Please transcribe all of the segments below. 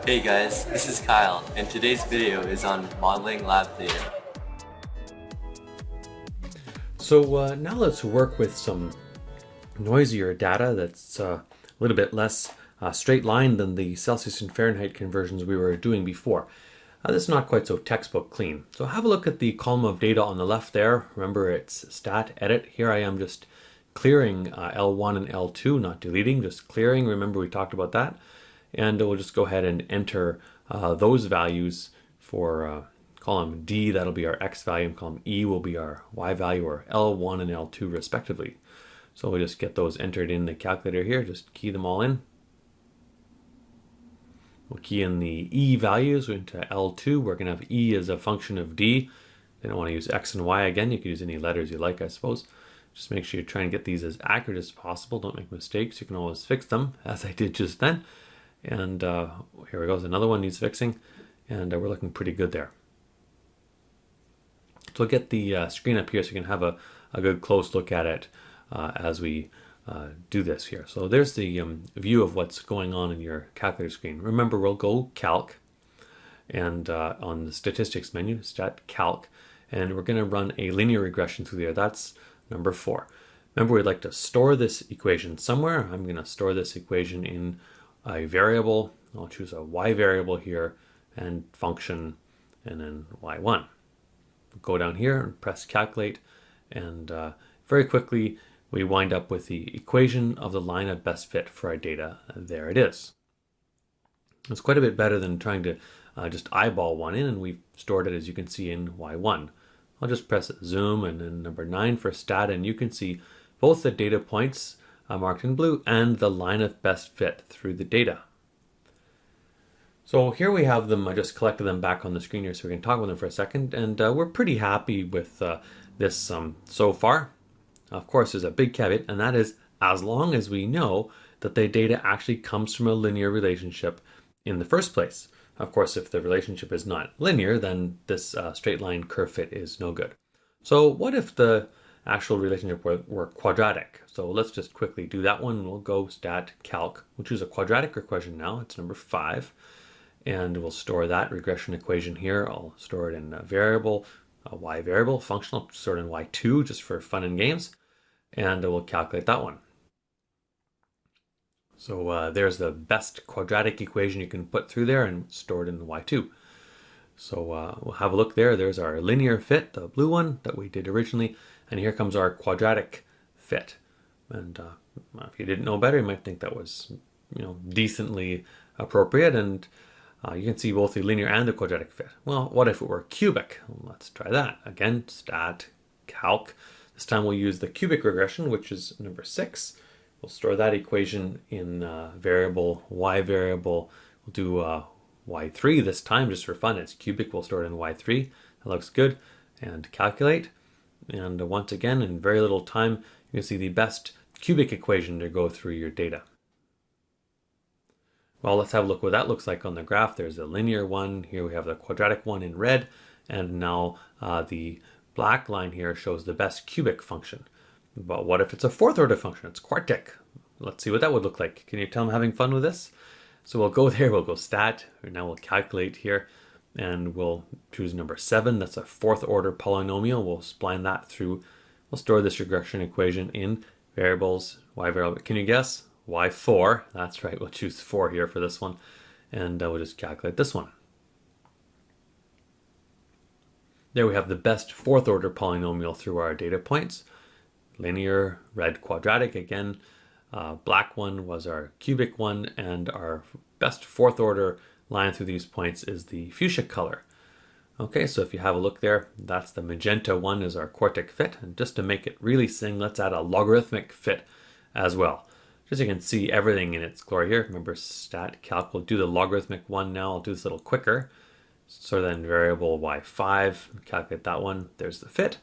Hey guys, this is Kyle, and today's video is on modeling lab data. So now let's work with some noisier data that's a little bit less straight line than the Celsius and Fahrenheit conversions we were doing before. This is not quite so textbook clean. So have a look at the column of data on the left there. Remember, it's stat edit. Here I am just clearing L1 and L2, not deleting, just clearing. Remember, we talked about that. And we'll just go ahead and enter those values for column D. That'll be our X value, and column E will be our Y value, or L1 and L2 respectively. So we'll just get those entered in the calculator here. Just key them all in. We'll key in the E values into L2. We're going to have E as a function of D. They don't want to use X and Y again. You can use any letters you like, I suppose. Just make sure you try and get these as accurate as possible. Don't make mistakes. You can always fix them, as I did just then. And here we go. Another one needs fixing. And we're looking pretty good there. So I'll get the screen up here so you can have a good close look at it as we do this here. So there's the view of what's going on in your calculator screen. Remember, we'll go Calc, and on the Statistics menu, Stat Calc, and we're going to run a linear regression through there. That's number 4. Remember, we'd like to store this equation somewhere. I'm going to store this equation in a variable. I'll choose a Y variable here, and function, and then Y1. Go down here and press calculate, and very quickly we wind up with the equation of the line of best fit for our data. There it is. It's quite a bit better than trying to just eyeball one in, and we've stored it, as you can see, in Y1. I'll just press zoom and then number 9 for stat, and you can see both the data points marked in blue and the line of best fit through the data. So here we have them. I just collected them back on the screen here so we can talk about them for a second, and we're pretty happy with this so far. Of course, there's a big caveat, and that is as long as we know that the data actually comes from a linear relationship in the first place. Of course, if the relationship is not linear, then this straight line curve fit is no good. So what if the actual relationship were quadratic? So let's just quickly do that one. We'll go stat calc. We'll choose a quadratic equation now. It's number 5. And we'll store that regression equation here. I'll store it in a variable, a Y variable, functional, store it in Y2 just for fun and games. And we'll calculate that one. So there's the best quadratic equation you can put through there and store it in Y2. So we'll have a look there. There's our linear fit, the blue one that we did originally. And here comes our quadratic fit. And if you didn't know better, you might think that was, decently appropriate. And you can see both the linear and the quadratic fit. Well, what if it were cubic? Let's try that. Again, stat calc. This time we'll use the cubic regression, which is number 6. We'll store that equation in variable, Y variable. We'll do Y3 this time just for fun. It's cubic. We'll store it in Y3. That looks good. And calculate. And once again, in very little time, you can see the best cubic equation to go through your data. Well, let's have a look what that looks like on the graph. There's a linear one. Here we have the quadratic one in red. And now the black line here shows the best cubic function. But what if it's a 4th order function? It's quartic. Let's see what that would look like. Can you tell I'm having fun with this? So we'll go there. We'll go stat. Now we'll calculate here. And we'll choose number 7. That's a 4th order polynomial. We'll spline that through. We'll store this regression equation in variables, Y variable. Can you guess? Y4. That's right. We'll choose 4 here for this one. And we'll just calculate this one. There we have the best 4th order polynomial through our data points. Linear, red, quadratic. Again, black one was our cubic one. And our best 4th order line through these points is the fuchsia color. Okay, so if you have a look there, that's the magenta one is our quartic fit. And just to make it really sing, let's add a logarithmic fit as well. Just so you can see everything in its glory here. Remember, stat calc. We'll do the logarithmic one now. I'll do this a little quicker. So then variable Y5, calculate that one. There's the fit.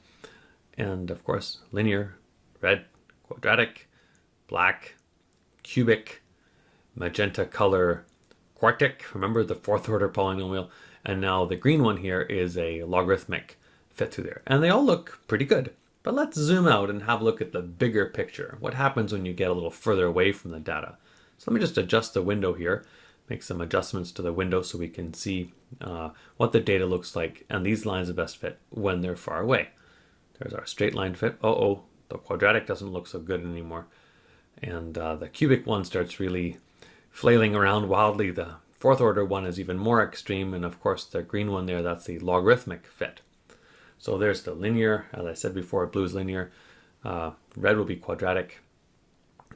And of course, linear, red, quadratic, black, cubic, magenta color, quartic. Remember the 4th order polynomial. And now the green one here is a logarithmic fit through there. And they all look pretty good. But let's zoom out and have a look at the bigger picture. What happens when you get a little further away from the data? So let me just adjust the window here. make some adjustments to the window so we can see what the data looks like, and these lines are best fit when they're far away. There's our straight line fit. Uh-oh, the quadratic doesn't look so good anymore. And the cubic one starts really flailing around wildly. The fourth order one is even more extreme, and of course the green one there, that's the logarithmic fit. So there's the linear, as I said before, blue is linear, red will be quadratic,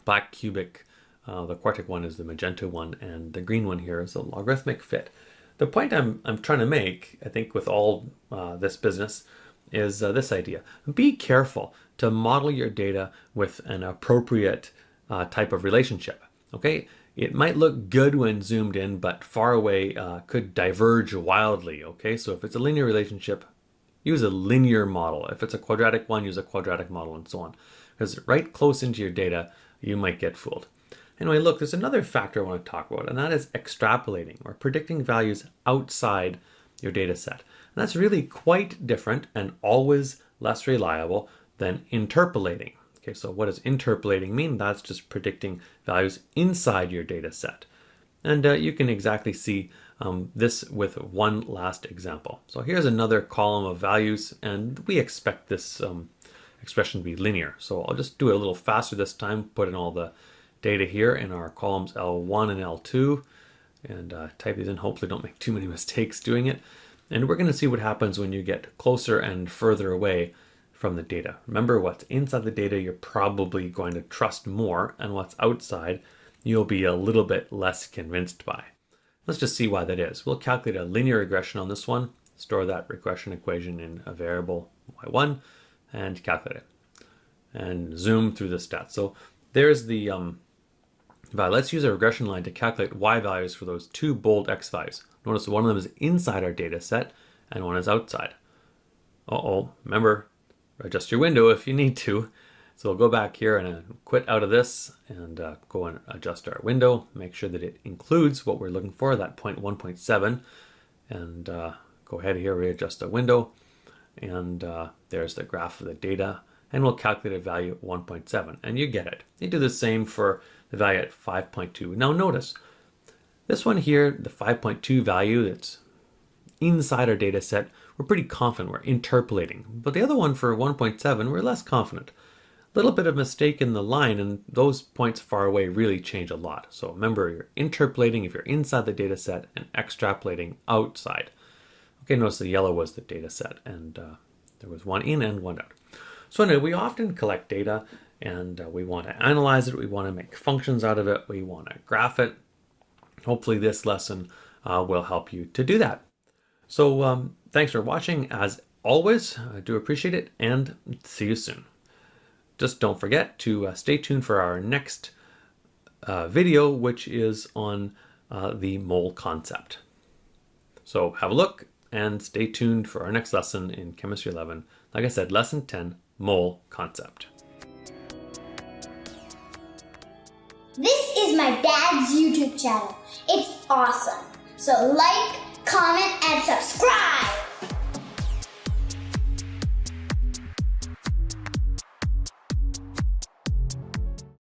black cubic, the quartic one is the magenta one, and the green one here is the logarithmic fit. The point I'm trying to make, I think, with all this business is this idea. Be careful to model your data with an appropriate type of relationship, okay? It might look good when zoomed in, but far away could diverge wildly, okay? So if it's a linear relationship, use a linear model. If it's a quadratic one, use a quadratic model, and so on. Because right close into your data, you might get fooled. Anyway, look, there's another factor I want to talk about, and that is extrapolating, or predicting values outside your data set. And that's really quite different and always less reliable than interpolating. Okay, so what does interpolating mean? That's just predicting values inside your data set. And you can exactly see this with one last example. So here's another column of values, and we expect this expression to be linear. So I'll just do it a little faster this time, put in all the data here in our columns L1 and L2, and type these in. Hopefully don't make too many mistakes doing it. And we're going to see what happens when you get closer and further away from the data. Remember, what's inside the data you're probably going to trust more, and what's outside you'll be a little bit less convinced by. Let's just see why that is. We'll calculate a linear regression on this one, store that regression equation in a variable y1, and calculate it. And zoom through the stats. So there's the value. Let's use a regression line to calculate y values for those two bold x values. Notice one of them is inside our data set and one is outside. Uh-oh, remember, adjust your window if you need to. So we'll go back here and quit out of this and go and adjust our window. Make sure that it includes what we're looking for, that point 1.7. And go ahead here, readjust the window. And there's the graph of the data. And we'll calculate a value at 1.7. And you get it. You do the same for the value at 5.2. Now notice, this one here, the 5.2 value that's inside our data set, we're pretty confident, we're interpolating. But the other one for 1.7, we're less confident. A little bit of mistake in the line, and those points far away really change a lot. So remember, you're interpolating if you're inside the data set and extrapolating outside. Okay, notice the yellow was the data set, and there was one in and one out. So anyway, we often collect data, and we want to analyze it, we want to make functions out of it, we want to graph it. Hopefully this lesson will help you to do that. So thanks for watching. As always, I do appreciate it, and see you soon. Just don't forget to stay tuned for our next video, which is on the mole concept. So have a look and stay tuned for our next lesson in Chemistry 11. Like I said, Lesson 10, Mole Concept. This is my dad's YouTube channel. It's awesome. So like, comment, and subscribe!